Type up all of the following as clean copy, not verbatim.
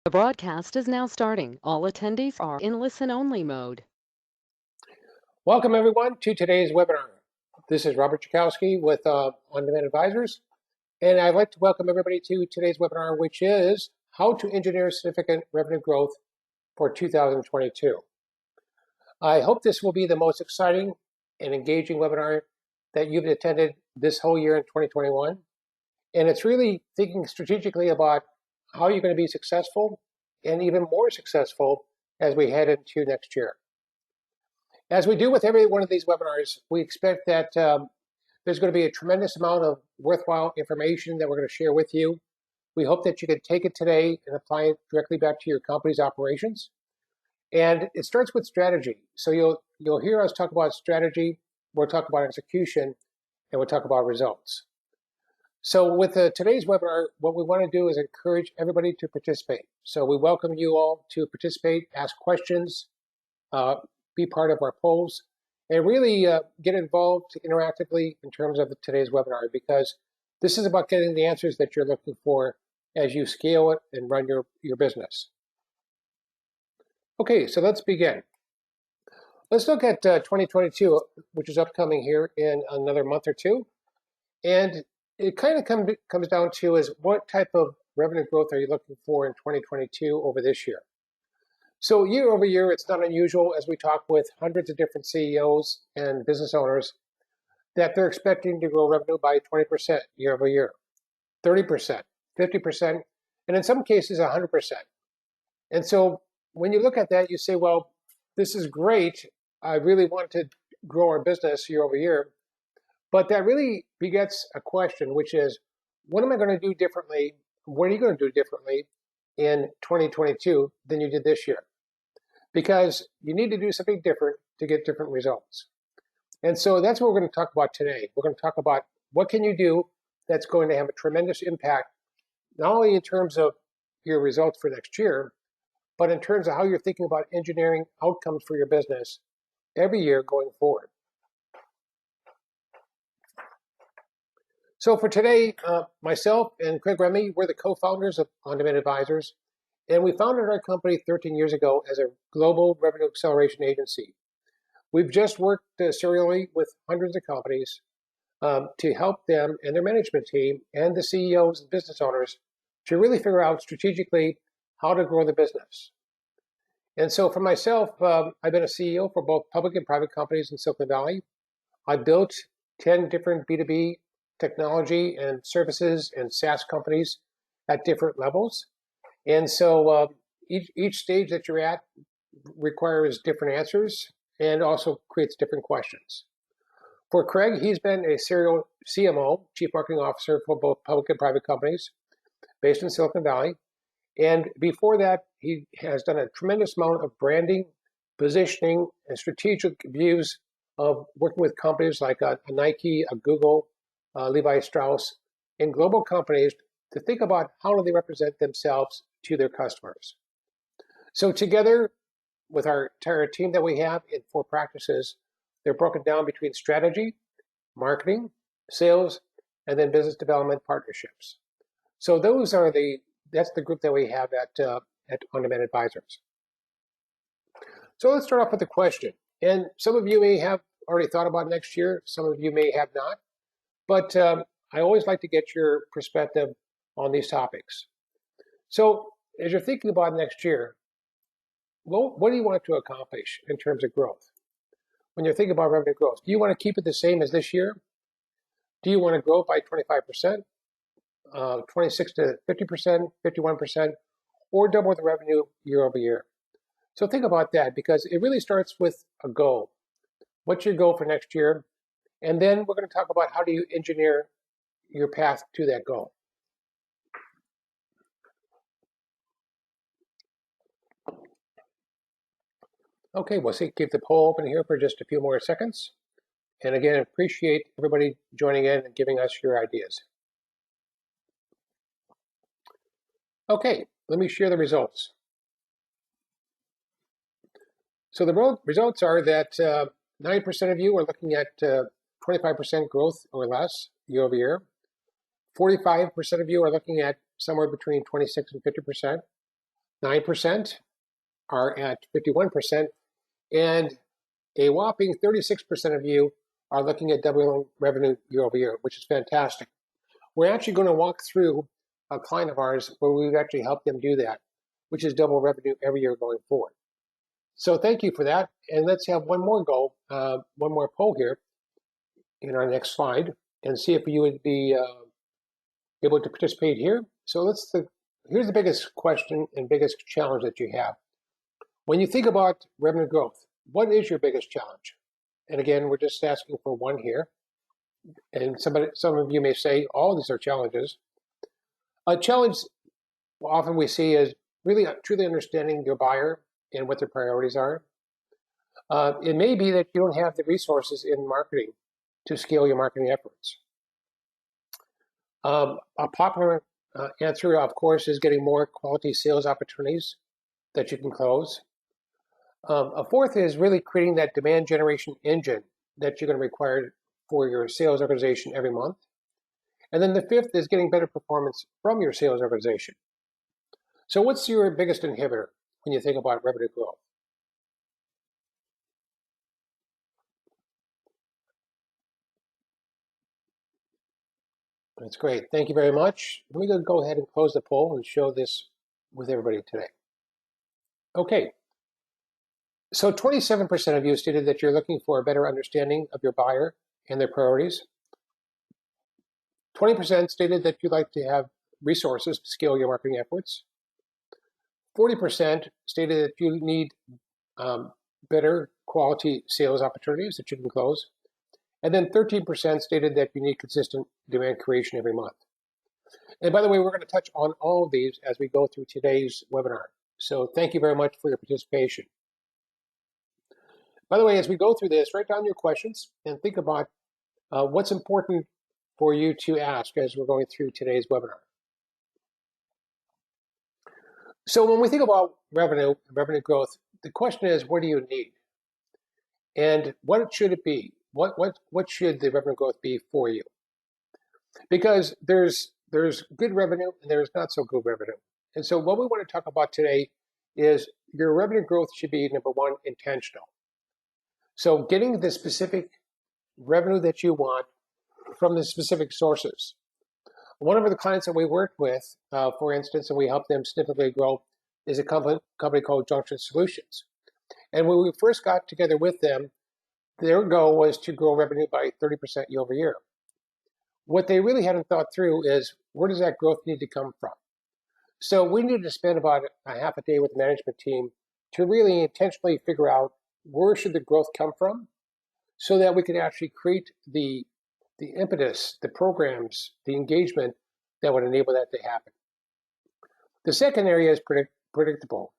The broadcast is now starting. All attendees are in listen-only mode. Welcome, everyone, to today's webinar. This is Robert Chakowski with On-Demand Advisors, and I'd like to welcome everybody to today's webinar, which is How to Engineer Significant Revenue Growth for 2022. I hope this will be the most exciting and engaging webinar that you've attended this whole year in 2021, and it's really thinking strategically about how you're going to be successful and even more successful as we head into next year. As we do with every one of these webinars, we expect that there's going to be a tremendous amount of worthwhile information that we're going to share with you. We hope that you can take it today and apply it directly back to your company's operations. And it starts with strategy. So you'll hear us talk about strategy, we'll talk about execution, and we'll talk about results. So with today's webinar, what we want to do is encourage everybody to participate. So we welcome you all to participate, ask questions, be part of our polls, and really get involved interactively in terms of today's webinar, because this is about getting the answers that you're looking for as you scale it and run your business. Okay, so let's begin. Let's look at 2022, which is upcoming here in another month or two. And it kind of comes down to is what type of revenue growth are you looking for in 2022 over this year? So year over year, it's not unusual as we talk with hundreds of different CEOs and business owners that they're expecting to grow revenue by 20% year over year, 30%, 50%, and in some cases 100%. And so when you look at that, you say, well, this is great. I really want to grow our business year over year. But that really begets a question, which is, what am I going to do differently? What are you going to do differently in 2022 than you did this year? Because you need to do something different to get different results. And so that's what we're going to talk about today. We're going to talk about what can you do that's going to have a tremendous impact, not only in terms of your results for next year, but in terms of how you're thinking about engineering outcomes for your business every year going forward. So for today, myself and Craig Remy, we're the co-founders of On-Demand Advisors. And we founded our company 13 years ago as a global revenue acceleration agency. We've just worked serially with hundreds of companies to help them and their management team and the CEOs and business owners to really figure out strategically how to grow the business. And so for myself, I've been a CEO for both public and private companies in Silicon Valley. I built 10 different B2B technology and services and SaaS companies at different levels. And so each stage that you're at requires different answers and also creates different questions. For Craig, he's been a serial CMO, Chief Marketing Officer for both public and private companies based in Silicon Valley. And before that, he has done a tremendous amount of branding, positioning, and strategic views of working with companies like a Nike, a Google, Levi Strauss, and global companies to think about how do they represent themselves to their customers. So together with our entire team that we have in 4 practices, they're broken down between strategy, marketing, sales, and then business development partnerships. So that's the group that we have at On-Demand Advisors. So let's start off with a question. And some of you may have already thought about next year, some of you may have not, but I always like to get your perspective on these topics. So as you're thinking about next year, what do you want to accomplish in terms of growth? When you're thinking about revenue growth, do you want to keep it the same as this year? Do you want to grow by 25%, 26 to 50%, 51%, or double the revenue year over year? So think about that, because it really starts with a goal. What's your goal for next year? And then we're going to talk about how do you engineer your path to that goal. Okay, we'll keep the poll open here for just a few more seconds. And again, appreciate everybody joining in and giving us your ideas. Okay, let me share the results. So the results are that 9% of you are looking at 25% growth or less year over year. 45% of you are looking at somewhere between 26 and 50%. 9% are at 51%, and a whopping 36% of you are looking at doubling revenue year over year, which is fantastic. We're actually going to walk through a client of ours where we've actually helped them do that, which is double revenue every year going forward. So thank you for that. And let's have one more goal, one more poll here in our next slide, and see if you would be able to participate here. So here's the biggest question and biggest challenge that you have. When you think about revenue growth, what is your biggest challenge? And again, we're just asking for one here. And some of you may say, all these are challenges. A challenge often we see is really truly understanding your buyer and what their priorities are. It may be that you don't have the resources in marketing to scale your marketing efforts. A popular answer, of course, is getting more quality sales opportunities that you can close. A fourth is really creating that demand generation engine that you're going to require for your sales organization every month. And then the fifth is getting better performance from your sales organization. So what's your biggest inhibitor when you think about revenue growth? That's great. Thank you very much. Let me go ahead and close the poll and show this with everybody today. Okay. So 27% of you stated that you're looking for a better understanding of your buyer and their priorities. 20% stated that you'd like to have resources to scale your marketing efforts. 40% stated that you need better quality sales opportunities that you can close. And then 13% stated that you need consistent demand creation every month. And by the way, we're going to touch on all of these as we go through today's webinar. So thank you very much for your participation. By the way, as we go through this, write down your questions and think about what's important for you to ask as we're going through today's webinar. So when we think about revenue growth, the question is, what do you need? And what should it be? What should the revenue growth be for you? Because there's good revenue and there's not so good revenue. And so what we want to talk about today is your revenue growth should be, number one, intentional. So getting the specific revenue that you want from the specific sources. One of the clients that we worked with, for instance, and we helped them significantly grow, is a company called Junction Solutions. And when we first got together with them, their goal was to grow revenue by 30% year over year. What they really hadn't thought through is, where does that growth need to come from? So we needed to spend about a half a day with the management team to really intentionally figure out where should the growth come from so that we could actually create the impetus, the programs, the engagement that would enable that to happen. The second area is predictable.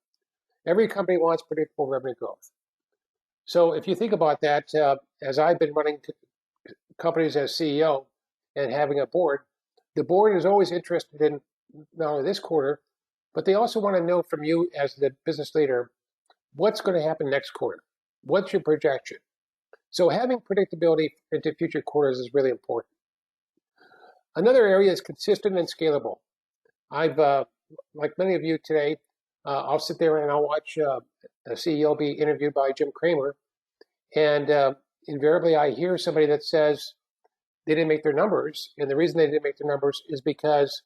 Every company wants predictable revenue growth. So if you think about that, as I've been running companies as CEO and having a board, the board is always interested in not only this quarter, but they also want to know from you as the business leader, what's going to happen next quarter? What's your projection? So having predictability into future quarters is really important. Another area is consistent and scalable. I've, like many of you today, I'll sit there and I'll watch a CEO be interviewed by Jim Cramer, and invariably I hear somebody that says they didn't make their numbers, and the reason they didn't make their numbers is because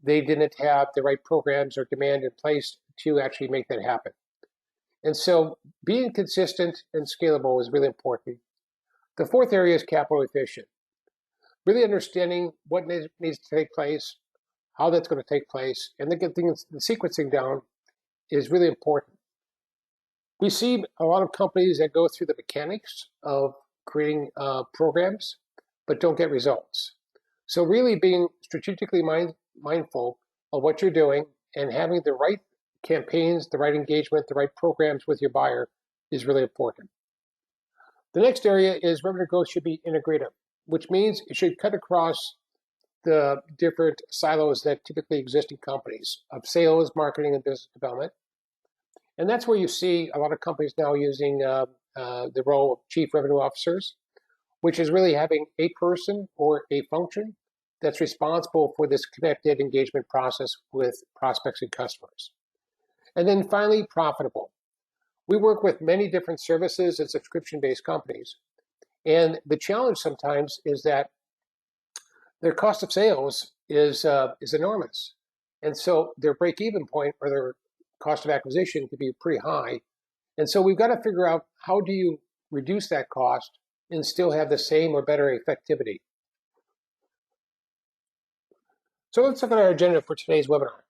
they didn't have the right programs or demand in place to actually make that happen. And so being consistent and scalable is really important. The fourth area is capital efficient. Really understanding what needs to take place, how that's going to take place, and then getting the sequencing down is really important. We see a lot of companies that go through the mechanics of creating programs, but don't get results. So really being strategically mindful of what you're doing and having the right campaigns, the right engagement, the right programs with your buyer is really important. The next area is revenue growth should be integrative, which means it should cut across the different silos that typically exist in companies of sales, marketing, and business development. And that's where you see a lot of companies now using the role of chief revenue officers, which is really having a person or a function that's responsible for this connected engagement process with prospects and customers. And then finally, profitable. We work with many different services and subscription-based companies. And the challenge sometimes is that their cost of sales is enormous. And so their break-even point or their cost of acquisition could be pretty high. And so we've got to figure out how do you reduce that cost and still have the same or better effectivity. So let's look at our agenda for today's webinar.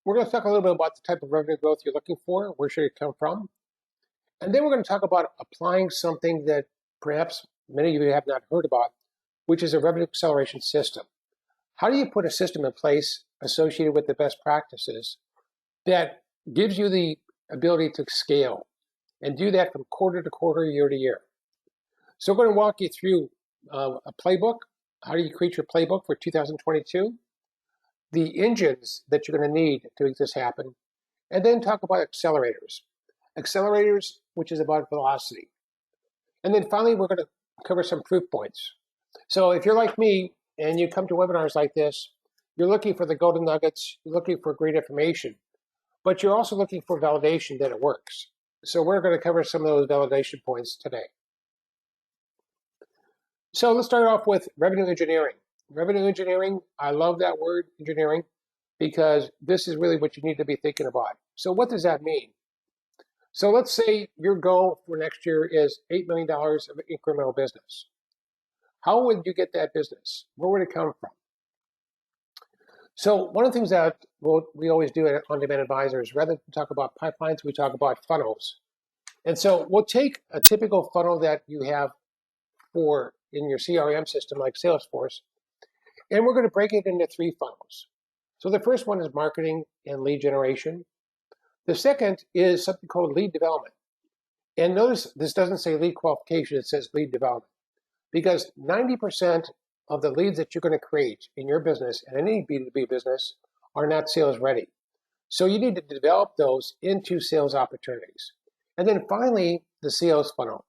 We're going to talk a little bit about the type of revenue growth you're looking for, where should it come from, and then we're going to talk about applying something that perhaps many of you have not heard about, which is a revenue acceleration system. How do you put a system in place associated with the best practices that gives you the ability to scale and do that from quarter to quarter, year to year? So we're going to walk you through a playbook. How do you create your playbook for 2022? The engines that you're going to need to make this happen, and then talk about accelerators. Accelerators, which is about velocity. And then finally, we're going to cover some proof points. So if you're like me and you come to webinars like this, you're looking for the golden nuggets, you're looking for great information, but you're also looking for validation that it works. So we're going to cover some of those validation points today. So let's start off with revenue engineering. Revenue engineering, I love that word, engineering, because this is really what you need to be thinking about. So what does that mean? So let's say your goal for next year is $8 million of incremental business. How would you get that business? Where would it come from? So one of the things that we always do at On-Demand Advisors, rather than talk about pipelines, we talk about funnels. And so we'll take a typical funnel that you have for in your CRM system like Salesforce, and we're going to break it into 3 funnels. So the first one is marketing and lead generation. The second is something called lead development. And notice this doesn't say lead qualification, it says lead development. Because 90% of the leads that you're going to create in your business and any B2B business are not sales ready. So you need to develop those into sales opportunities. And then finally, the sales funnel.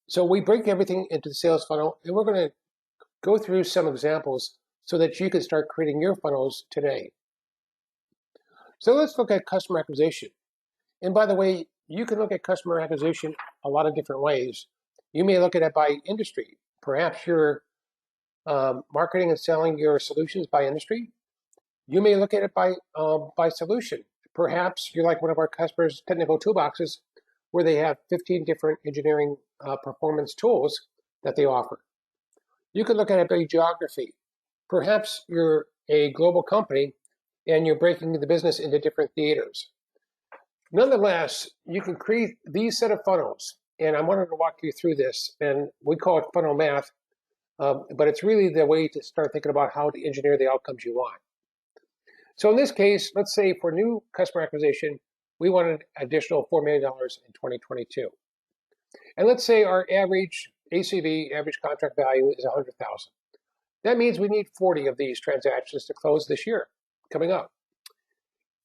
So we break everything into the sales funnel, and we're going to go through some examples so that you can start creating your funnels today. So let's look at customer acquisition. And by the way, you can look at customer acquisition a lot of different ways. You may look at it by industry. Perhaps you're marketing and selling your solutions by industry. You may look at it by solution. Perhaps you're like one of our customers' technical toolboxes, where they have 15 different engineering performance tools that they offer. You could look at it by geography. Perhaps you're a global company and you're breaking the business into different theaters. Nonetheless, you can create these set of funnels, and I wanted to walk you through this, and we call it funnel math, but it's really the way to start thinking about how to engineer the outcomes you want. So in this case, let's say for new customer acquisition, we wanted additional $4 million in 2022. And let's say our average ACV, average contract value, is 100,000. That means we need 40 of these transactions to close this year coming up.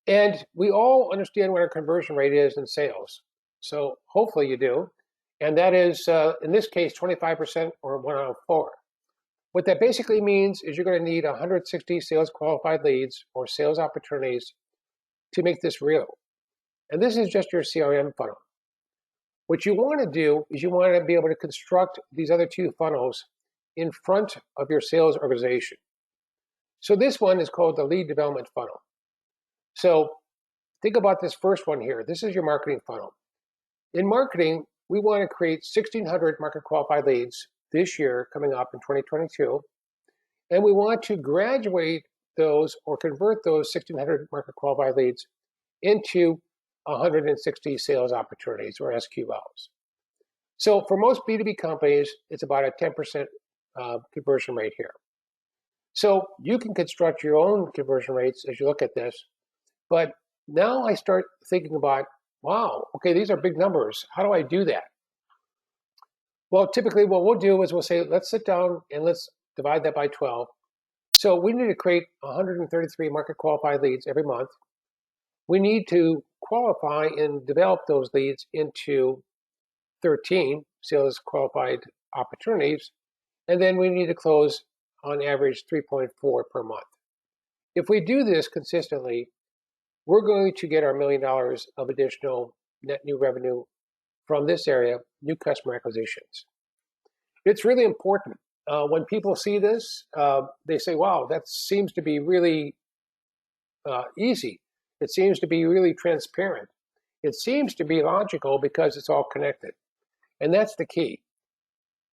And we all understand what our conversion rate is in sales. So hopefully you do. And that is, in this case, 25% or 1 out of 4. What that basically means is you're going to need 160 sales qualified leads or sales opportunities to make this real. And this is just your CRM funnel. What you want to do is you want to be able to construct these other 2 funnels in front of your sales organization. So this one is called the lead development funnel. So think about this first one here. This is your marketing funnel. In marketing, we want to create 1,600 market qualified leads this year coming up in 2022. And we want to graduate those or convert those 1,600 market qualified leads into 160 sales opportunities or SQLs. So for most B2B companies, it's about a 10% conversion rate here. So you can construct your own conversion rates as you look at this. But now I start thinking about, wow, okay, these are big numbers. How do I do that? Well, typically what we'll do is we'll say, let's sit down and let's divide that by 12. So we need to create 133 market qualified leads every month. We need to qualify and develop those leads into 13 sales qualified opportunities. And then we need to close on average 3.4 per month. If we do this consistently, we're going to get our $1 million of additional net new revenue from this area, new customer acquisitions. It's really important. When people see this, they say, wow, that seems to be really easy. It seems to be really transparent. It seems to be logical because it's all connected. And that's the key.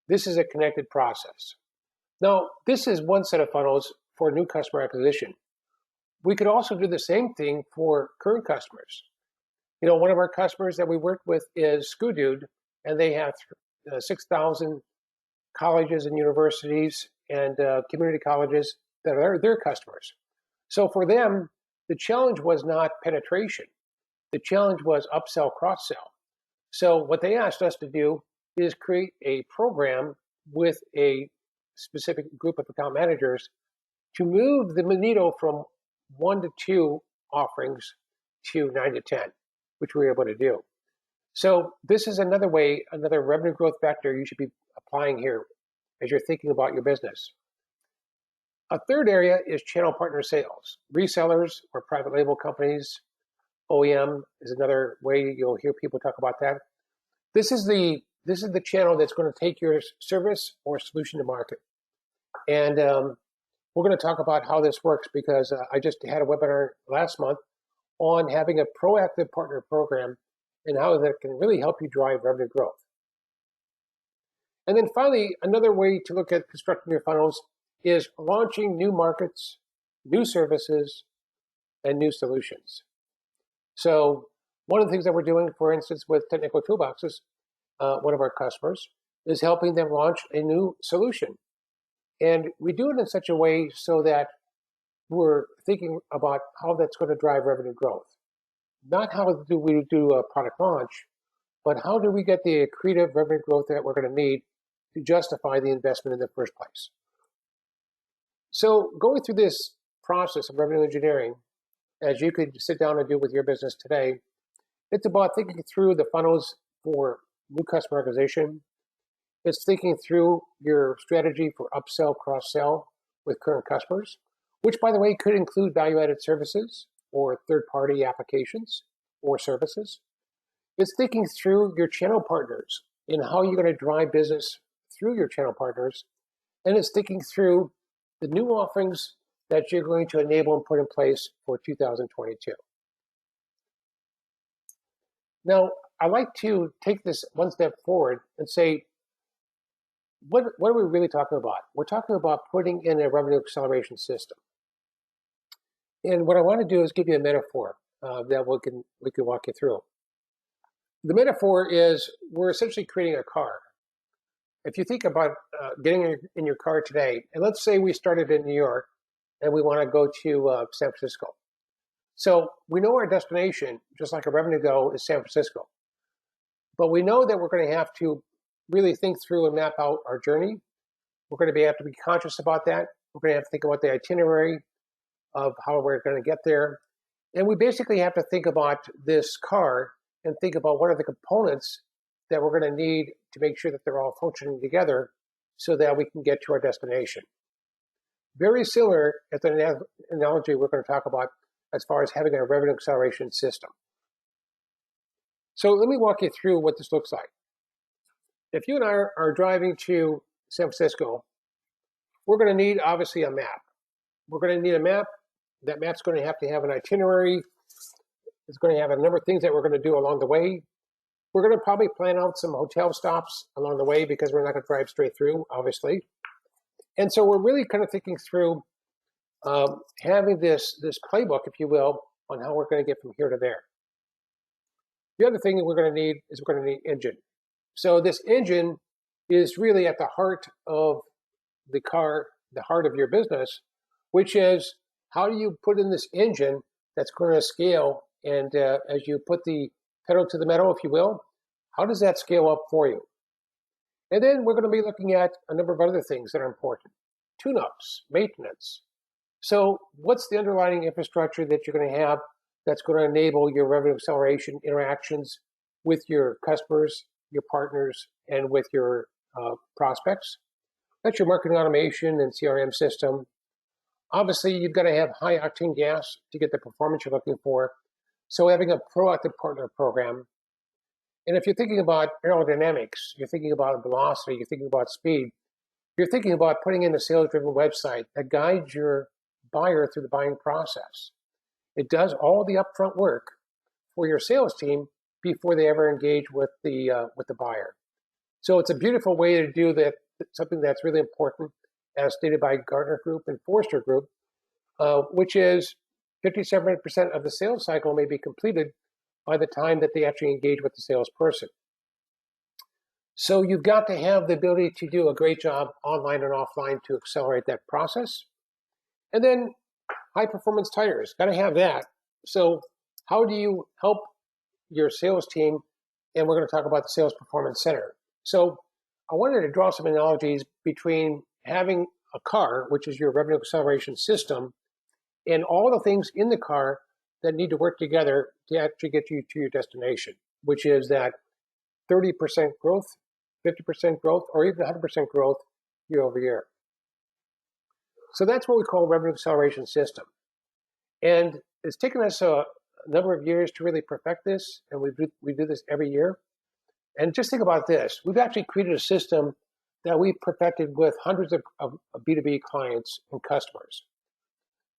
This is a connected process. Now, this is one set of funnels for new customer acquisition. We could also do the same thing for current customers. You know, one of our customers that we work with is Scoodude, and they have 6,000 colleges and universities and community colleges that are their customers. So for them, the challenge was not penetration. The challenge was upsell, cross-sell. So what they asked us to do is create a program with a specific group of account managers to move the needle from 1 to 2 offerings to 9 to 10, which we were able to do. So this is another way, another revenue growth vector you should be applying here as you're thinking about your business. A third area is channel partner sales. Resellers or private label companies, OEM is another way you'll hear people talk about that. This is the channel that's going to take your service or solution to market. And we're going to talk about how this works because I just had a webinar last month on having a proactive partner program and how that can really help you drive revenue growth. And then finally, another way to look at constructing your funnels is launching new markets, new services, and new solutions. So one of the things that we're doing, for instance, with Technical Toolboxes, one of our customers, is helping them launch a new solution. And we do it in such a way so that we're thinking about how that's going to drive revenue growth. Not how do we do a product launch, but how do we get the accretive revenue growth that we're going to need to justify the investment in the first place. So going through this process of revenue engineering, as you could sit down and do with your business today, it's about thinking through the funnels for new customer acquisition. It's thinking through your strategy for upsell, cross-sell with current customers, which, by the way, could include value-added services or third-party applications or services. It's thinking through your channel partners and how you're going to drive business through your channel partners. And it's thinking through the new offerings that you're going to enable and put in place for 2022. Now, I like to take this one step forward and say, what are we really talking about? We're talking about putting in a revenue acceleration system. And what I want to do is give you a metaphor that we can walk you through. The metaphor is we're essentially creating a car. If you think about getting in your car today, and let's say we started in New York and we want to go to San Francisco. So we know our destination, just like a revenue goal, is San Francisco. But we know that we're going to have to really think through and map out our journey. We're going to have to be conscious about that. We're going to have to think about the itinerary of how we're going to get there. And we basically have to think about this car and think about what are the components that we're going to need to make sure that they're all functioning together so that we can get to our destination. Very similar at the analogy we're going to talk about as far as having a revenue acceleration system. So let me walk you through what this looks like. If you and I are driving to San Francisco, we're going to need, obviously, a map. We're going to need a map. That map's going to have an itinerary. It's going to have a number of things that we're going to do along the way. We're going to probably plan out some hotel stops along the way because we're not going to drive straight through, obviously. And so we're really kind of thinking through having this playbook, if you will, on how we're going to get from here to there. The other thing that we're going to need is we're going to need engine. So this engine is really at the heart of the car, the heart of your business, which is how do you put in this engine that's going to scale? And as you put the pedal to the metal, if you will, how does that scale up for you? And then we're going to be looking at a number of other things that are important. Tune-ups, maintenance. So what's the underlying infrastructure that you're going to have that's going to enable your revenue acceleration interactions with your customers, your partners, and with your prospects? That's your marketing automation and CRM system. Obviously, you've got to have high octane gas to get the performance you're looking for. So having a proactive partner program, and if you're thinking about aerodynamics, you're thinking about velocity, you're thinking about speed, you're thinking about putting in a sales-driven website that guides your buyer through the buying process. It does all the upfront work for your sales team before they ever engage with the buyer. So it's a beautiful way to do that. Something that's really important, as stated by Gartner Group and Forrester Group, which is 57% of the sales cycle may be completed by the time that they actually engage with the salesperson. So you've got to have the ability to do a great job online and offline to accelerate that process. And then high performance tires, got to have that. So how do you help your sales team? And we're going to talk about the Sales Performance Center. So I wanted to draw some analogies between having a car, which is your revenue acceleration system, and all the things in the car that need to work together to actually get you to your destination, which is that 30% growth, 50% growth, or even 100% growth year over year. So that's what we call revenue acceleration system. And it's taken us a number of years to really perfect this, and we do this every year. And just think about this. We've actually created a system that we've perfected with hundreds of B2B clients and customers.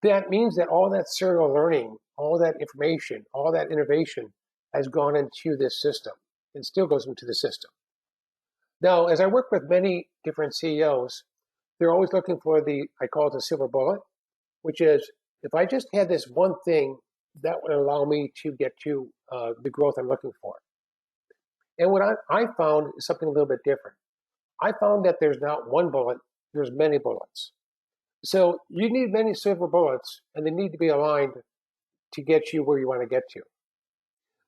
That means that all that serial learning, all that information, all that innovation has gone into this system and still goes into the system. Now, as I work with many different CEOs, they're always looking for I call it the silver bullet, which is if I just had this one thing, that would allow me to get to the growth I'm looking for. And what I found is something a little bit different. I found that there's not one bullet, there's many bullets. So you need many silver bullets, and they need to be aligned to get you where you want to get to.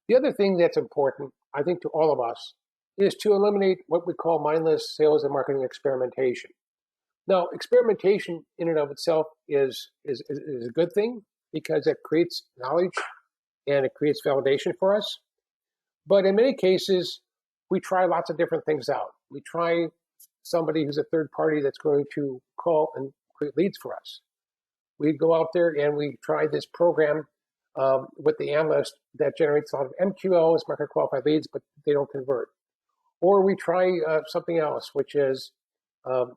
The other thing that's important, I think, to all of us, is to eliminate what we call mindless sales and marketing experimentation. Now, experimentation in and of itself is a good thing because it creates knowledge and it creates validation for us. But in many cases, we try lots of different things out. We try somebody who's a third party that's going to call and create leads for us. We go out there and we try this program with the analyst that generates a lot of MQLs, market qualified leads, but they don't convert. Or we try something else, which is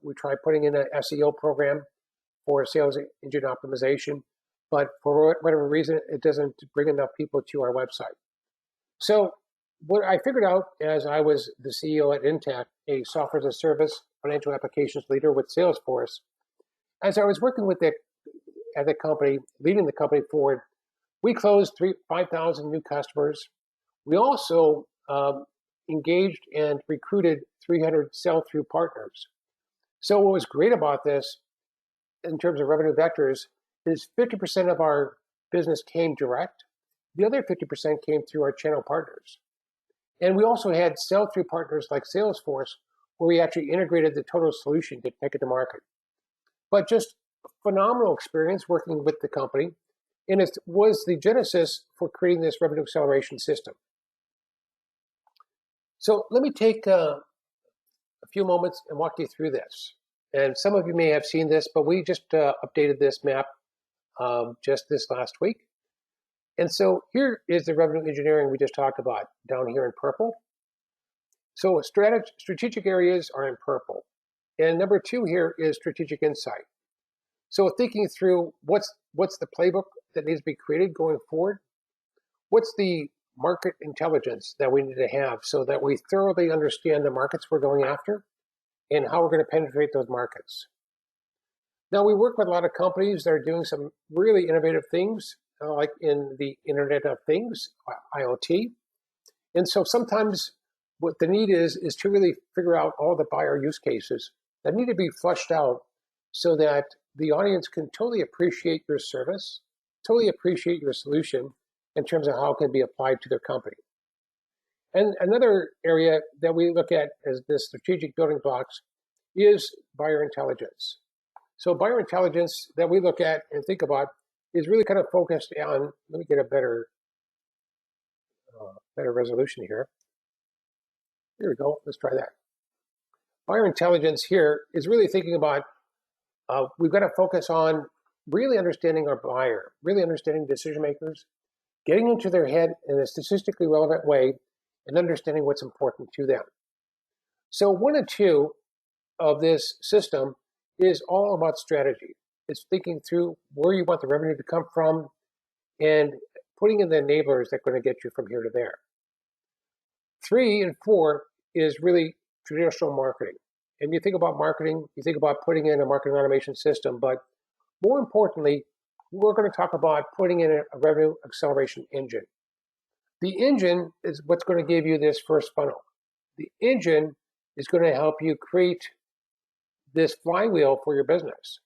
we try putting in an SEO program for sales engine optimization, but for whatever reason, it doesn't bring enough people to our website. So what I figured out as I was the CEO at Intact, a software as a service financial applications leader with Salesforce, as I was working with at the company, leading the company forward, we closed 5,000 new customers. We also engaged and recruited 300 sell-through partners. So what was great about this in terms of revenue vectors is 50% of our business came direct. The other 50% came through our channel partners. And we also had sell-through partners like Salesforce, where we actually integrated the total solution to take it to market. But just a phenomenal experience working with the company. And it was the genesis for creating this revenue acceleration system. So let me take a few moments and walk you through this. And some of you may have seen this, but we just updated this map just this last week. And so here is the revenue engineering we just talked about down here in purple. So strategic areas are in purple. And number 2 here is strategic insight. So thinking through what's the playbook that needs to be created going forward? What's the market intelligence that we need to have so that we thoroughly understand the markets we're going after and how we're going to penetrate those markets? Now, we work with a lot of companies that are doing some really innovative things, like in the Internet of Things, IoT. And so sometimes what the need is to really figure out all the buyer use cases that need to be flushed out so that the audience can totally appreciate your service, totally appreciate your solution in terms of how it can be applied to their company. And another area that we look at as the strategic building blocks is buyer intelligence. So buyer intelligence that we look at and think about is really kind of focused on, let me get a better resolution here. Here we go, let's try that. Buyer intelligence here is really thinking about, we've got to focus on really understanding our buyer, really understanding decision makers, getting into their head in a statistically relevant way and understanding what's important to them. So 1 and 2 of this system is all about strategy. It's thinking through where you want the revenue to come from and putting in the enablers that are going to get you from here to there. 3 and 4 is really traditional marketing. And you think about marketing, you think about putting in a marketing automation system, but more importantly, we're going to talk about putting in a revenue acceleration engine. The engine is what's going to give you this first funnel. The engine is going to help you create this flywheel for your business.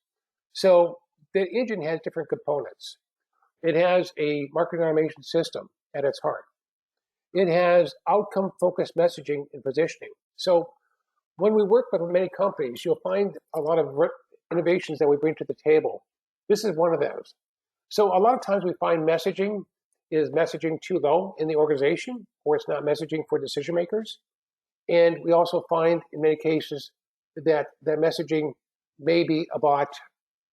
So the engine has different components. It has a marketing automation system at its heart. It has outcome-focused messaging and positioning. So when we work with many companies, you'll find a lot of innovations that we bring to the table. This is one of those. So a lot of times we find messaging is messaging too low in the organization, or it's not messaging for decision makers. And we also find in many cases that the messaging may be about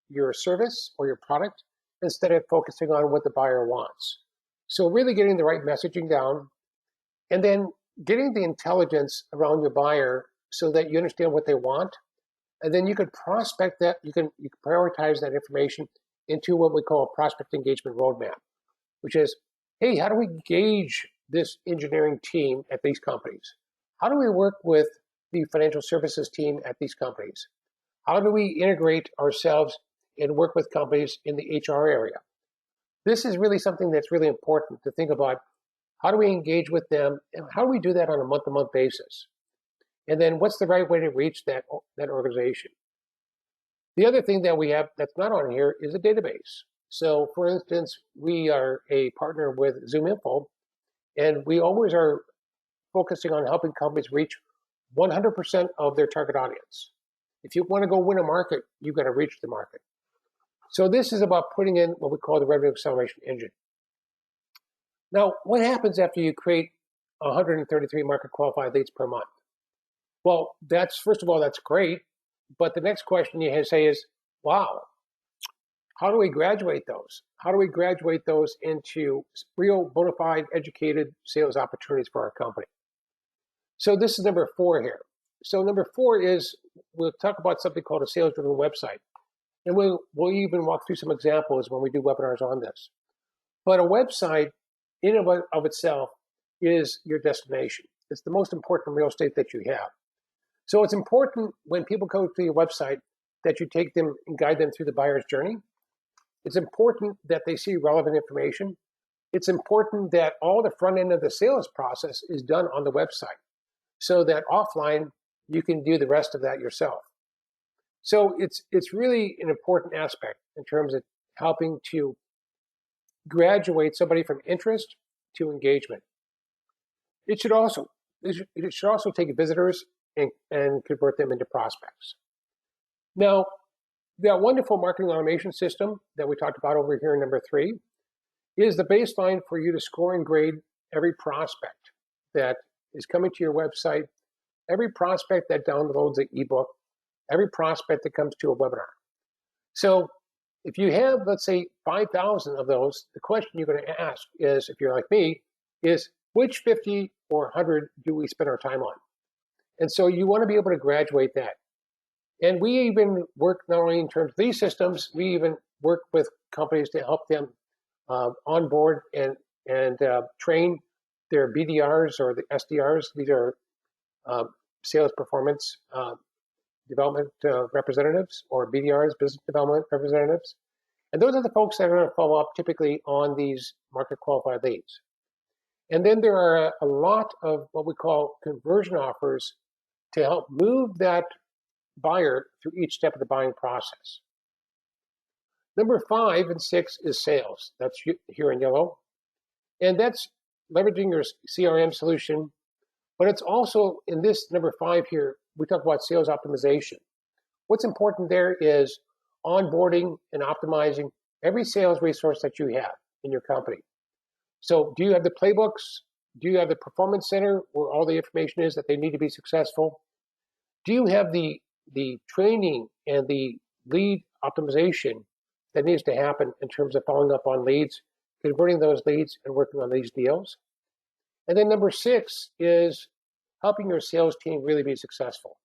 your service or your product instead of focusing on what the buyer wants. So really getting the right messaging down and then getting the intelligence around your buyer so that you understand what they want. And then you can prospect that, you can prioritize that information into what we call a prospect engagement roadmap, which is, hey, how do we engage this engineering team at these companies? How do we work with the financial services team at these companies? How do we integrate ourselves and work with companies in the HR area? This is really something that's really important to think about. How do we engage with them? And how do we do that on a month-to-month basis? And then what's the right way to reach that organization? The other thing that we have that's not on here is a database. So for instance, we are a partner with ZoomInfo, and we always are focusing on helping companies reach 100% of their target audience. If you want to go win a market, you've got to reach the market. So this is about putting in what we call the revenue acceleration engine. Now, what happens after you create 133 market qualified leads per month? Well, first of all, that's great. But the next question you have to say is, wow, how do we graduate those? How do we graduate those into real bona fide educated sales opportunities for our company? So this is number 4 here. So number 4 is we'll talk about something called a sales-driven website. And we'll even walk through some examples when we do webinars on this. But a website in and of itself is your destination. It's the most important real estate that you have. So it's important when people go to your website that you take them and guide them through the buyer's journey. It's important that they see relevant information. It's important that all the front end of the sales process is done on the website so that offline you can do the rest of that yourself. So it's really an important aspect in terms of helping to graduate somebody from interest to engagement. It should also take visitors and convert them into prospects. Now, that wonderful marketing automation system that we talked about over here in number 3 is the baseline for you to score and grade every prospect that is coming to your website, every prospect that downloads an ebook, every prospect that comes to a webinar. So if you have, let's say, 5,000 of those, the question you're going to ask is, if you're like me, is which 50 or 100 do we spend our time on? And so you want to be able to graduate that. And we even work not only in terms of these systems, we even work with companies to help them onboard and train their BDRs or the SDRs. These are sales performance development representatives, or BDRs, business development representatives. And those are the folks that are going to follow up typically on these market qualified leads. And then there are a lot of what we call conversion offers to help move that buyer through each step of the buying process. Number 5 and 6 is sales. That's here in yellow. And that's leveraging your CRM solution. But it's also in this number 5 here, we talk about sales optimization. What's important there is onboarding and optimizing every sales resource that you have in your company. So do you have the playbooks? Do you have the performance center where all the information is that they need to be successful? Do you have the training and the lead optimization that needs to happen in terms of following up on leads, converting those leads and working on these deals. And then number 6 is helping your sales team really be successful.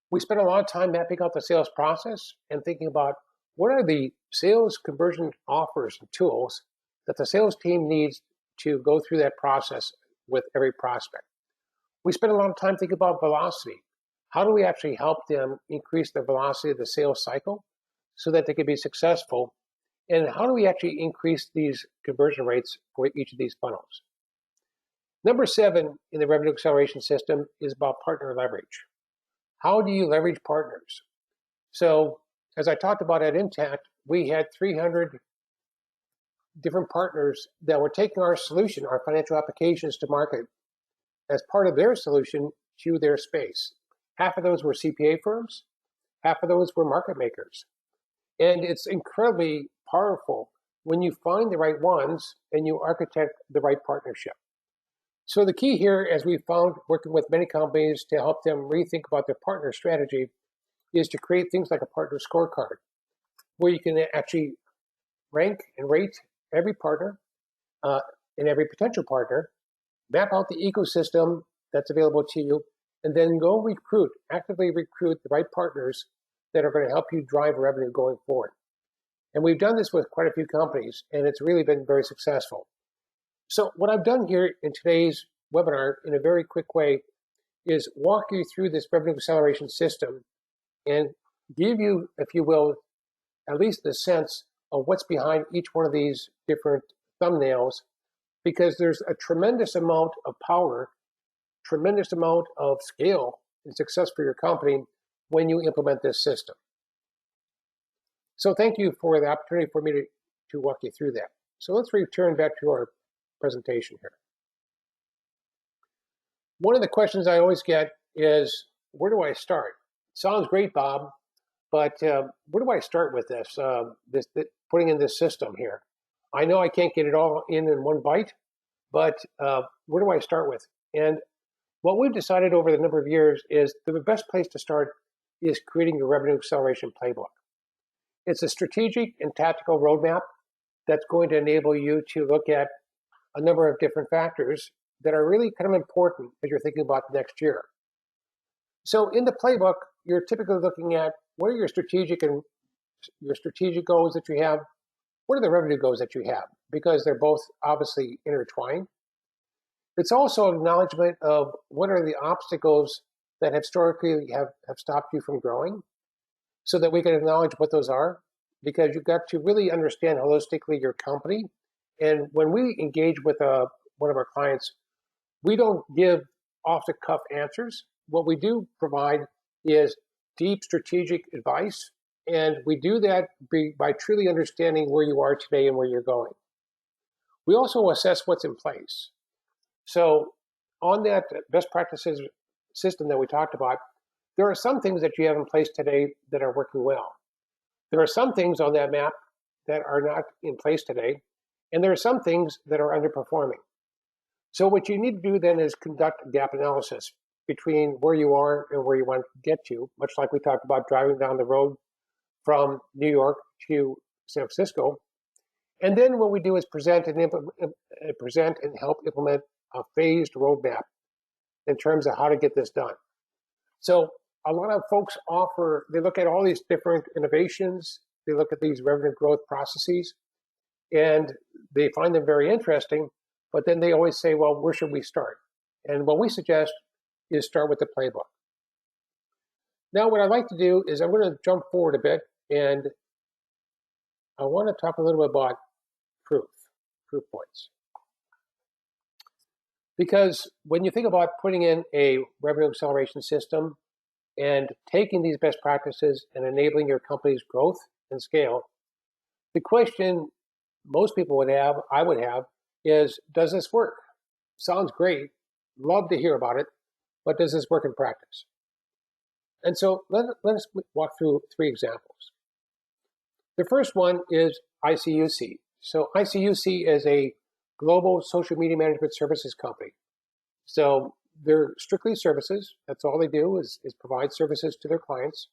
We spend a lot of time mapping out the sales process and thinking about what are the sales conversion offers and tools that the sales team needs to go through that process with every prospect. We spend a lot of time thinking about velocity. How do we actually help them increase the velocity of the sales cycle so that they can be successful? And how do we actually increase these conversion rates for each of these funnels? Number 7 in the revenue acceleration system is about partner leverage. How do you leverage partners? So, as I talked about at Intact, we had 300 different partners that were taking our solution, our financial applications, to market as part of their solution to their space. Half of those were CPA firms, half of those were market makers. And it's incredibly powerful when you find the right ones and you architect the right partnership. So the key here, as we've found working with many companies to help them rethink about their partner strategy, is to create things like a partner scorecard, where you can actually rank and rate every partner and every potential partner, map out the ecosystem that's available to you, and then go actively recruit the right partners that are going to help you drive revenue going forward. And we've done this with quite a few companies, and it's really been very successful. So what I've done here in today's webinar in a very quick way is walk you through this revenue acceleration system and give you, if you will, at least the sense of what's behind each one of these different thumbnails, because there's a tremendous amount of power, tremendous amount of scale and success for your company when you implement this system. So thank you for the opportunity for me to walk you through that. So let's return back to our presentation here. One of the questions I always get is, where do I start? Sounds great, Bob, but where do I start with this, putting in this system here? I know I can't get it all in one bite, but where do I start with? And what we've decided over the number of years is the best place to start is creating your revenue acceleration playbook. It's a strategic and tactical roadmap that's going to enable you to look at a number of different factors that are really kind of important as you're thinking about the next year. So in the playbook, you're typically looking at what are your strategic goals that you have, what are the revenue goals that you have, because they're both obviously intertwined. It's also acknowledgement of what are the obstacles that historically have stopped you from growing, so that we can acknowledge what those are, because you've got to really understand holistically your company. And when we engage with one of our clients, we don't give off-the-cuff answers. What we do provide is deep strategic advice, and we do that by truly understanding where you are today and where you're going. We also assess what's in place. So on that best practices system that we talked about, there are some things that you have in place today that are working well. There are some things on that map that are not in place today, and there are some things that are underperforming. So what you need to do then is conduct a gap analysis between where you are and where you want to get to, much like we talked about driving down the road from New York to San Francisco. And then what we do is present and help implement a phased roadmap in terms of how to get this done. So a lot of folks they look at all these different innovations, they look at these revenue growth processes, and they find them very interesting, but then they always say, well, where should we start? And what we suggest is start with the playbook. Now, what I'd like to do is I'm going to jump forward a bit, and I want to talk a little bit about proof points. Because when you think about putting in a revenue acceleration system and taking these best practices and enabling your company's growth and scale, the question most people would have, I would have, is, does this work? Sounds great. Love to hear about it, but does this work in practice? And so let us walk through 3 examples. The first one is ICUC. So ICUC is a global social media management services company. So they're strictly services. That's all they do is provide services to their clients.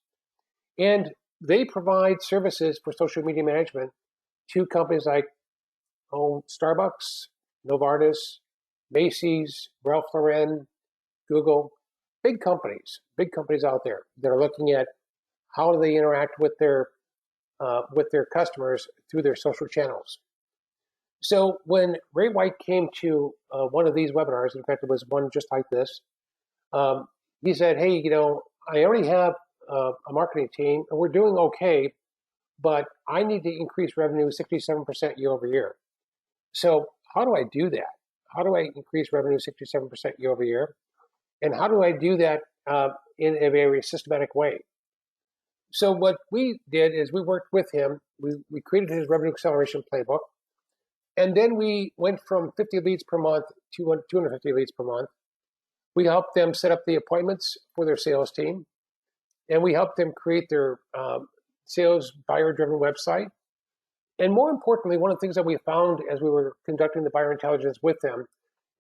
And they provide services for social media management to companies like own Starbucks, Novartis, Macy's, Ralph Lauren, Google, big companies out there that are looking at how do they interact with their customers through their social channels. So when Ray White came to one of these webinars, in fact, it was one just like this, um, he said, "Hey, I already have a marketing team, and we're doing okay, but I need to increase revenue 67% year over year. So how do I do that? How do I increase revenue 67% year over year? And how do I do that in a very systematic way?" So what we did is we worked with him. We created his revenue acceleration playbook. And then we went from 50 leads per month to 250 leads per month. We helped them set up the appointments for their sales team. And we helped them create their sales buyer-driven website. And more importantly, one of the things that we found as we were conducting the buyer intelligence with them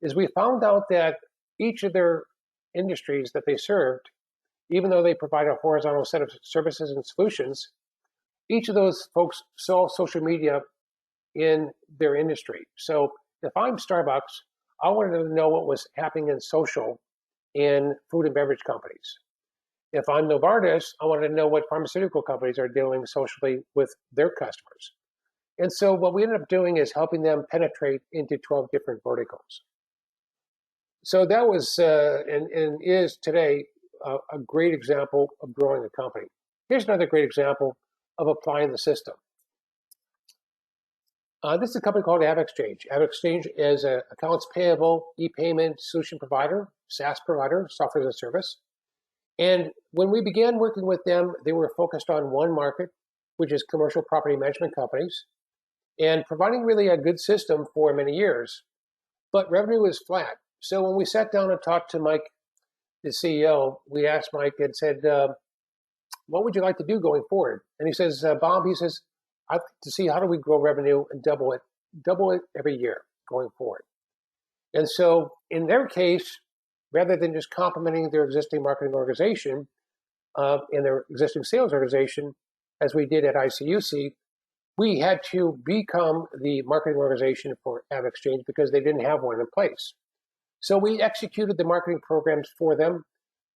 is we found out that each of their industries that they served, even though they provide a horizontal set of services and solutions, each of those folks saw social media in their industry. So if I'm Starbucks, I wanted to know what was happening in social in food and beverage companies. If I'm Novartis, I wanted to know what pharmaceutical companies are doing socially with their customers. And so what we ended up doing is helping them penetrate into 12 different verticals. So that was and is today a great example of growing a company. Here's another great example of applying the system. This is a company called AvidXchange. AvidXchange is an accounts payable e-payment solution provider, SaaS provider, software as a service. And when we began working with them, they were focused on one market, which is commercial property management companies, and providing really a good system for many years. But revenue was flat. So when we sat down and talked to Mike, the CEO, we asked Mike and said, what would you like to do going forward? And he says, Bob, he says, I'd like to see how do we grow revenue and double it every year going forward. And so in their case, rather than just complementing their existing marketing organization and their existing sales organization, as we did at ICUC, we had to become the marketing organization for AvidXchange because they didn't have one in place. So we executed the marketing programs for them.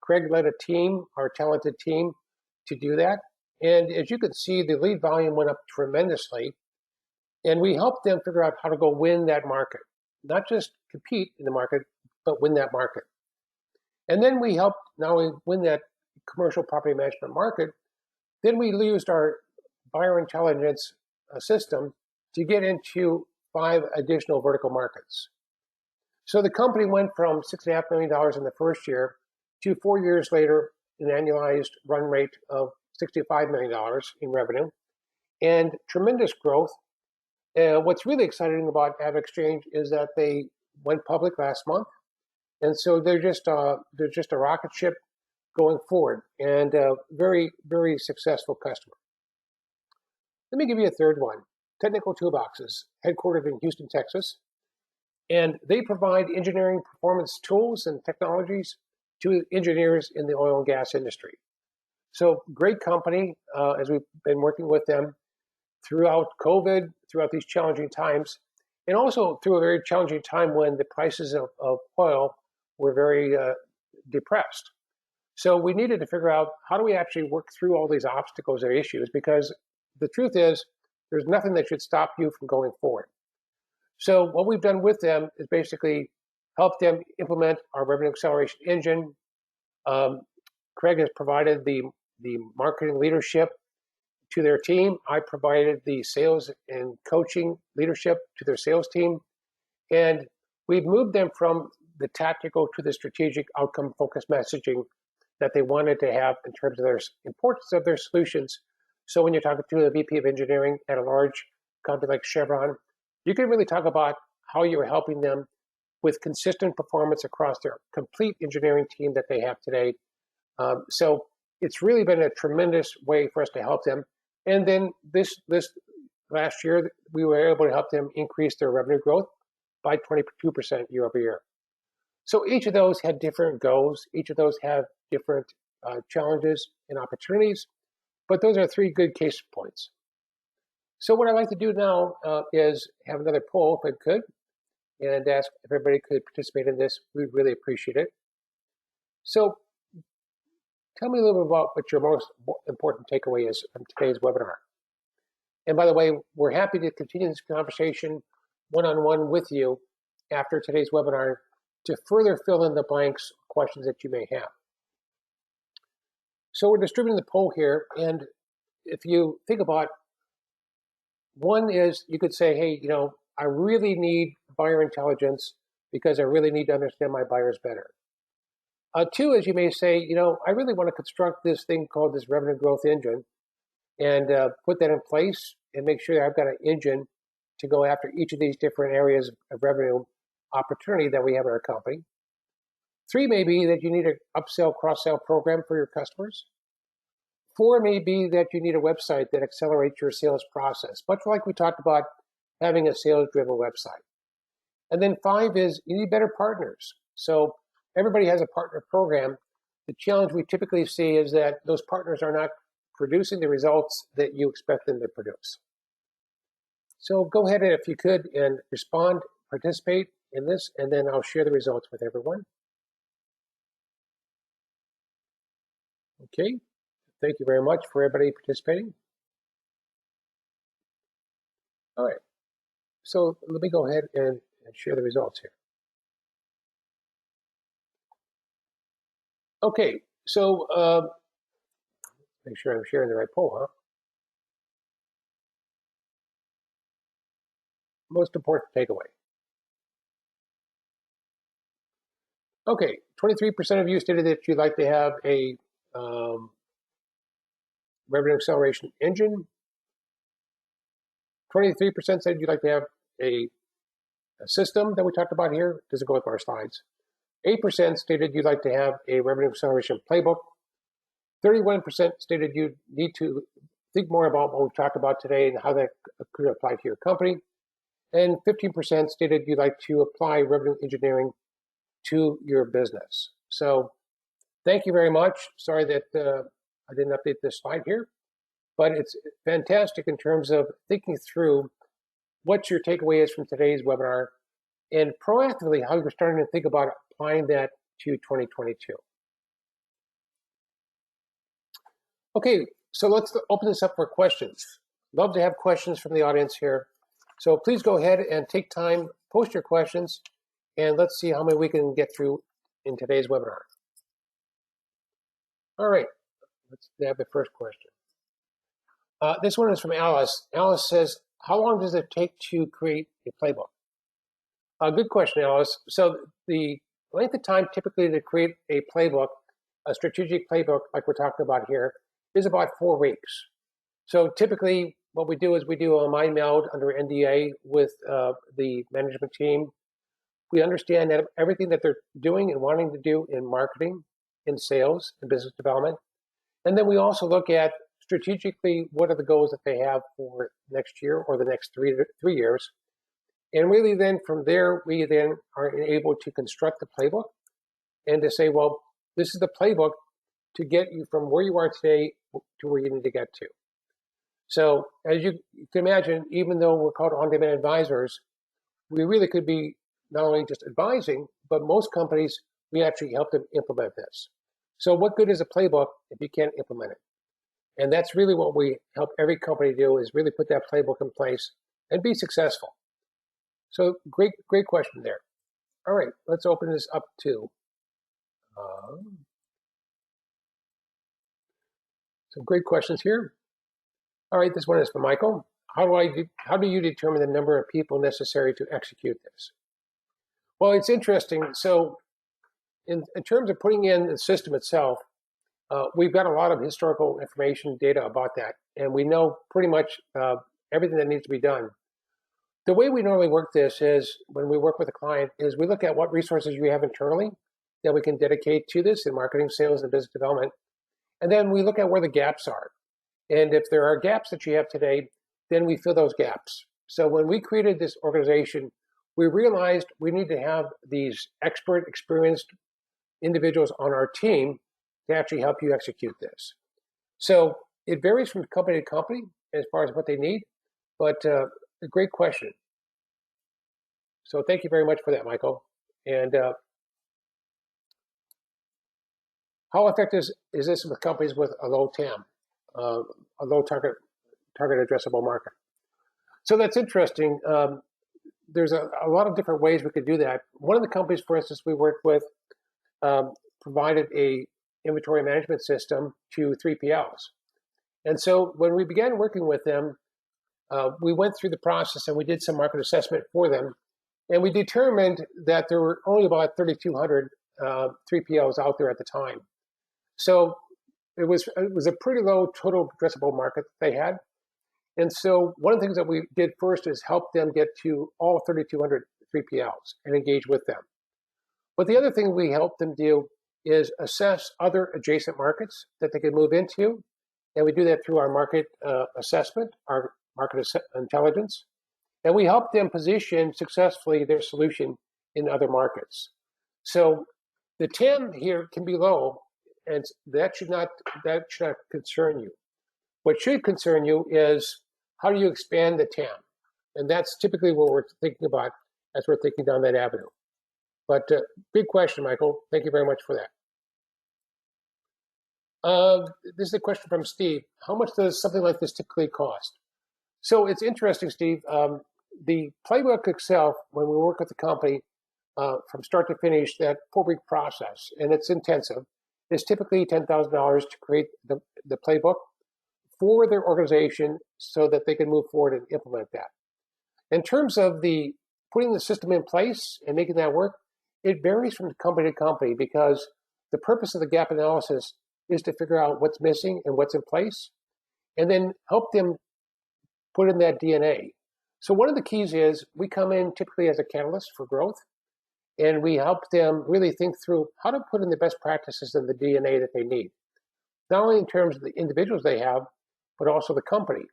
Craig led a team, our talented team, to do that. And as you can see, the lead volume went up tremendously. And we helped them figure out how to go win that market, not just compete in the market, but win that market. And then we helped not only win that commercial property management market, then we used our buyer intelligence system to get into 5 additional vertical markets. So the company went from $6.5 million in the first year to 4 years later, an annualized run rate of $65 million in revenue and tremendous growth. What's really exciting about AvidXchange is that they went public last month. And so they're just a rocket ship going forward and a very, very successful customer. Let me give you a third one, Technical Toolboxes, headquartered in Houston, Texas. And they provide engineering performance tools and technologies to engineers in the oil and gas industry. So great company, as we've been working with them throughout COVID, throughout these challenging times, and also through a very challenging time when the prices of oil were very depressed. So we needed to figure out how do we actually work through all these obstacles or issues, because the truth is there's nothing that should stop you from going forward. So what we've done with them is basically help them implement our revenue acceleration engine. Craig has provided the marketing leadership to their team. I provided the sales and coaching leadership to their sales team. And we've moved them from the tactical to the strategic outcome focused messaging that they wanted to have in terms of their importance of their solutions. So when you're talking to the VP of engineering at a large company like Chevron, you can really talk about how you're helping them with consistent performance across their complete engineering team that they have today. So it's really been a tremendous way for us to help them. And then this last year, we were able to help them increase their revenue growth by 22% year over year. So each of those had different goals. Each of those have different challenges and opportunities. But those are 3 good case points. So what I'd like to do now is have another poll, if I could, and ask if everybody could participate in this. We'd really appreciate it. So tell me a little bit about what your most important takeaway is from today's webinar. And by the way, we're happy to continue this conversation one-on-one with you after today's webinar to further fill in the blanks, questions that you may have. So we're distributing the poll here, and if you think about, one is you could say, hey, I really need buyer intelligence because I really need to understand my buyers better. Two is you may say, I really want to construct this thing called this revenue growth engine and put that in place and make sure that I've got an engine to go after each of these different areas of revenue opportunity that we have in our company. Three may be that you need an upsell, cross-sell program for your customers. Four may be that you need a website that accelerates your sales process, much like we talked about having a sales-driven website. And then five is you need better partners. So everybody has a partner program. The challenge we typically see is that those partners are not producing the results that you expect them to produce. So go ahead, and if you could, and respond, participate in this, and then I'll share the results with everyone. Okay, thank you very much for everybody participating. All right, so let me go ahead and share the results here. Okay, so make sure I'm sharing the right poll, huh? Most important takeaway. Okay, 23% of you stated that you'd like to have a revenue acceleration engine. 23% said you'd like to have a system that we talked about here. Doesn't go with our slides. 8% stated you'd like to have a revenue acceleration playbook. 31% stated you need to think more about what we've talked about today and how that could apply to your company. And 15% stated you'd like to apply revenue engineering to your business. So thank you very much. Sorry that I didn't update this slide here, but it's fantastic in terms of thinking through what your takeaway is from today's webinar and proactively how you're starting to think about applying that to 2022. Okay, so let's open this up for questions. Love to have questions from the audience here. So please go ahead and take time, post your questions, and let's see how many we can get through in today's webinar. All right, let's have the first question. This one is from Alice. Alice says, how long does it take to create a playbook? Good question, Alice. So the length of time typically to create a playbook, a strategic playbook like we're talking about here, is about 4 weeks. So typically what we do is we do a mind meld under NDA with the management team. We understand that everything that they're doing and wanting to do in marketing, in sales, and business development. And then we also look at strategically what are the goals that they have for next year or the next three years. And really then from there, we then are able to construct the playbook and to say, well, this is the playbook to get you from where you are today to where you need to get to. So as you can imagine, even though we're called on-demand advisors, we really could be not only just advising, but most companies, we actually help them implement this. So what good is a playbook if you can't implement it? And that's really what we help every company do, is really put that playbook in place and be successful. So great question there. All right, let's open this up to some great questions here. All right, this one is from Michael. How do you determine the number of people necessary to execute this? Well, it's interesting. So in terms of putting in the system itself, we've got a lot of historical information data about that, and we know pretty much everything that needs to be done. The way we normally work this is when we work with a client is we look at what resources you have internally that we can dedicate to this in marketing, sales, and business development. And then we look at where the gaps are. And if there are gaps that you have today, then we fill those gaps. So when we created this organization, we realized we need to have these expert, experienced individuals on our team to actually help you execute this. So it varies from company to company as far as what they need. But a great question. So thank you very much for that, Michael. And how effective is this with companies with a low TAM, a low target addressable market? So that's interesting. There's a lot of different ways we could do that. One of the companies, for instance, we worked with provided a inventory management system to 3PLs. And so when we began working with them, we went through the process and we did some market assessment for them. And we determined that there were only about 3,200 3PLs out there at the time. So it was a pretty low total addressable market that they had. And so one of the things that we did first is help them get to all 3,200 3PLs and engage with them. But the other thing we helped them do is assess other adjacent markets that they could move into. And we do that through our market assessment, our market intelligence. And we help them position successfully their solution in other markets. So the TAM here can be low, and that should not concern you. What should concern you is how do you expand the TAM? And that's typically what we're thinking about as we're thinking down that avenue. But big question, Michael. Thank you very much for that. This is a question from Steve. How much does something like this typically cost? So it's interesting, Steve. The playbook itself, when we work with the company from start to finish, that 4-week process, and it's intensive, is typically $10,000 to create the playbook for their organization so that they can move forward and implement that. In terms of the putting the system in place and making that work, it varies from company to company because the purpose of the gap analysis is to figure out what's missing and what's in place, and then help them put in that DNA. So one of the keys is we come in typically as a catalyst for growth, and we help them really think through how to put in the best practices and the DNA that they need, not only in terms of the individuals they have, but also the company.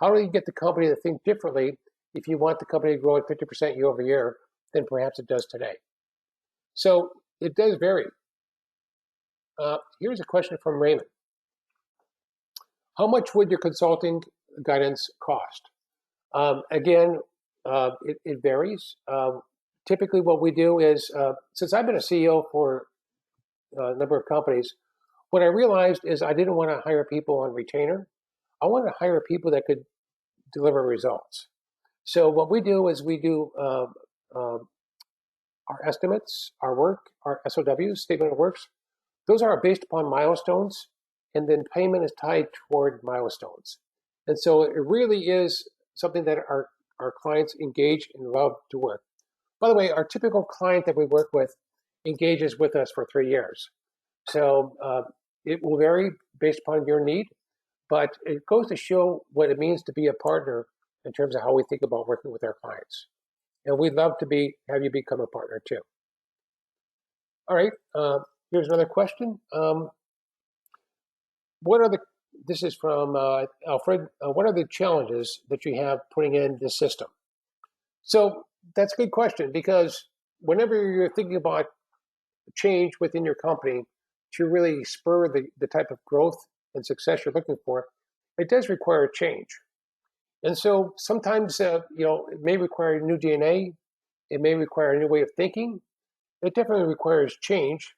How do you get the company to think differently if you want the company to grow at 50% year over year than perhaps it does today? So it does vary. Here's a question from Raymond. How much would your consulting guidance cost? Again, it varies. Typically what we do is, since I've been a CEO for a number of companies, what I realized is I didn't want to hire people on retainer. I wanted to hire people that could deliver results. So what we do is we do our estimates, our work, our SOWs, statement of works. Those are based upon milestones, and then payment is tied toward milestones. And so it really is something that our clients engage and love to work. By the way, our typical client that we work with engages with us for 3 years. So it will vary based upon your need, but it goes to show what it means to be a partner in terms of how we think about working with our clients. And we'd love to have you become a partner too. All right, here's another question. This is from Alfred. What are the challenges that you have putting in this system? So that's a good question, because whenever you're thinking about change within your company to really spur the type of growth and success you're looking for, it does require change. And so sometimes, it may require new DNA. It may require a new way of thinking. It definitely requires change.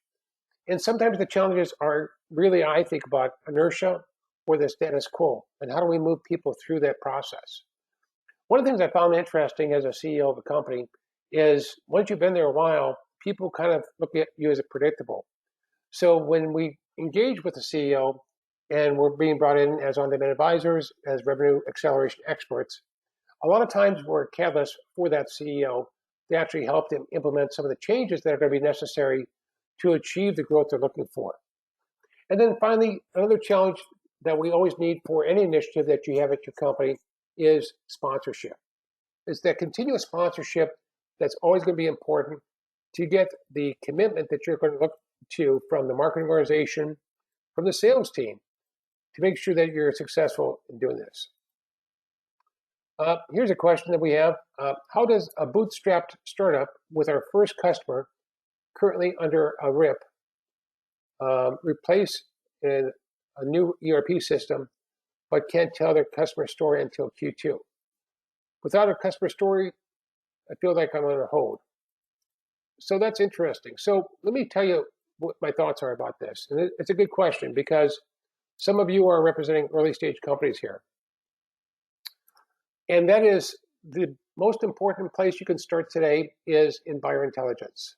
And sometimes the challenges are really, I think, about inertia or the status quo, and how do we move people through that process. One of the things I found interesting as a CEO of a company is once you've been there a while, people kind of look at you as predictable. So when we engage with the CEO and we're being brought in as on-demand advisors, as revenue acceleration experts, a lot of times we're a catalyst for that CEO to actually help them implement some of the changes that are going to be necessary to achieve the growth they're looking for. And then finally, another challenge that we always need for any initiative that you have at your company is sponsorship. It's that continuous sponsorship that's always going to be important to get the commitment that you're going to look to from the marketing organization, from the sales team, to make sure that you're successful in doing this. Here's a question that we have. How does a bootstrapped startup with our first customer currently under a RIP replace a new ERP system, but can't tell their customer story until Q2? Without a customer story, I feel like I'm on a hold. So that's interesting. So let me tell you what my thoughts are about this. And it's a good question because some of you are representing early stage companies here. And that is the most important place you can start today is in buyer intelligence.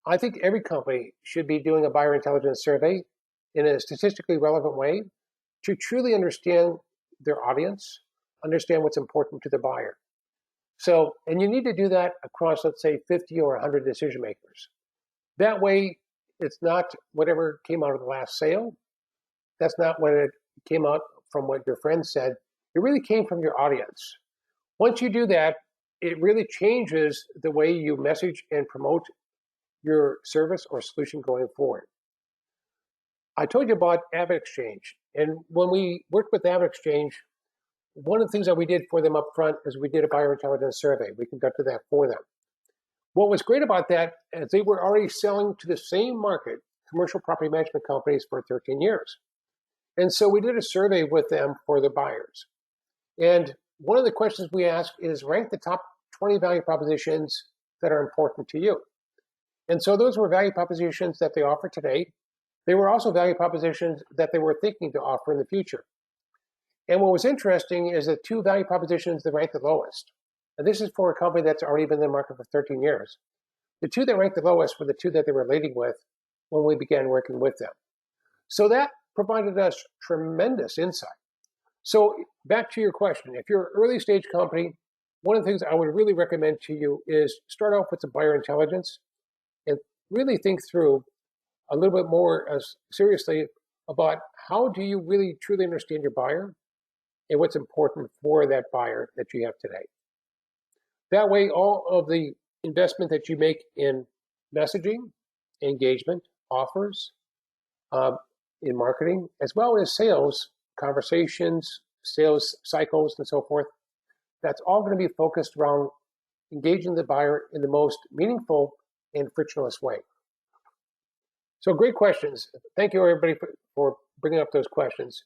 I think every company should be doing a buyer intelligence survey in a statistically relevant way to truly understand their audience, understand what's important to the buyer. So, and you need to do that across, let's say, 50 or 100 decision makers. That way, it's not whatever came out of the last sale. That's not what it came out from what your friend said. It really came from your audience. Once you do that, it really changes the way you message and promote your service or solution going forward. I told you about AvidXchange, and when we worked with AvidXchange, one of the things that we did for them up front is we did a buyer intelligence survey. We conducted that for them. What was great about that is they were already selling to the same market, commercial property management companies, for 13 years. And so we did a survey with them for the buyers. And one of the questions we asked is rank the top 20 value propositions that are important to you. And so those were value propositions that they offer today. They were also value propositions that they were thinking to offer in the future. And what was interesting is the two value propositions that ranked the lowest. And this is for a company that's already been in the market for 13 years. The two that ranked the lowest were the two that they were leading with when we began working with them. So that provided us tremendous insight. So back to your question, if you're an early stage company, one of the things I would really recommend to you is start off with some buyer intelligence and really think through a little bit more seriously about how do you really truly understand your buyer and what's important for that buyer that you have today. That way, all of the investment that you make in messaging, engagement, offers, in marketing, as well as sales, conversations, sales cycles, and so forth, that's all going to be focused around engaging the buyer in the most meaningful and frictionless way. So great questions. Thank you, everybody, for bringing up those questions.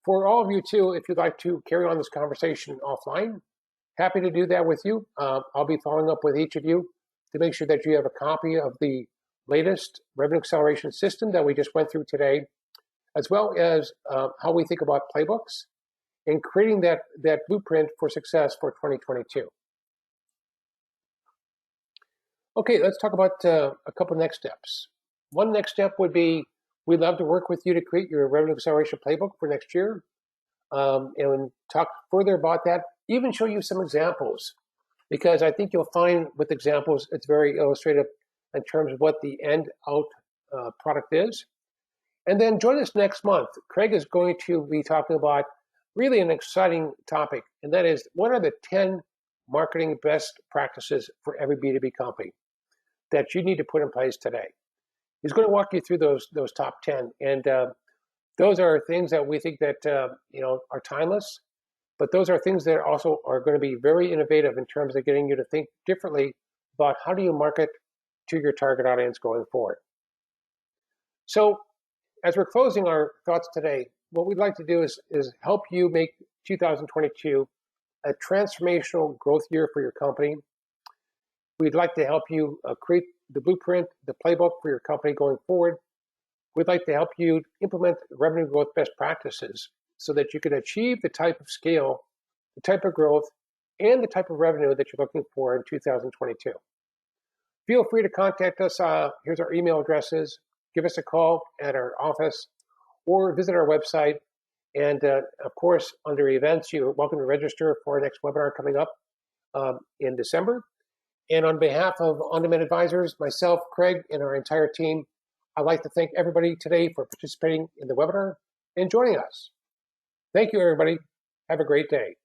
For all of you, too, if you'd like to carry on this conversation offline, happy to do that with you. I'll be following up with each of you to make sure that you have a copy of the latest revenue acceleration system that we just went through today, as well as how we think about playbooks and creating that blueprint for success for 2022. Okay, let's talk about a couple next steps. One next step would be we'd love to work with you to create your revenue acceleration playbook for next year and talk further about that, even show you some examples, because I think you'll find with examples it's very illustrative in terms of what the end out product is. And then join us next month. Craig is going to be talking about really an exciting topic, and that is what are the 10 marketing best practices for every B2B company that you need to put in place today. He's going to walk you through those top 10, and those are things that we think that are timeless, but those are things that also are going to be very innovative in terms of getting you to think differently about how do you market to your target audience going forward. So as we're closing our thoughts today, what we'd like to do is help you make 2022 a transformational growth year for your company. We'd like to help you create the blueprint, the playbook for your company going forward. We'd like to help you implement revenue growth best practices so that you can achieve the type of scale, the type of growth, and the type of revenue that you're looking for in 2022. Feel free to contact us. Here's our email addresses. Give us a call at our office or visit our website. And of course, under events, you're welcome to register for our next webinar coming up in December. And on behalf of On-Demand Advisors, myself, Craig, and our entire team, I'd like to thank everybody today for participating in the webinar and joining us. Thank you, everybody. Have a great day.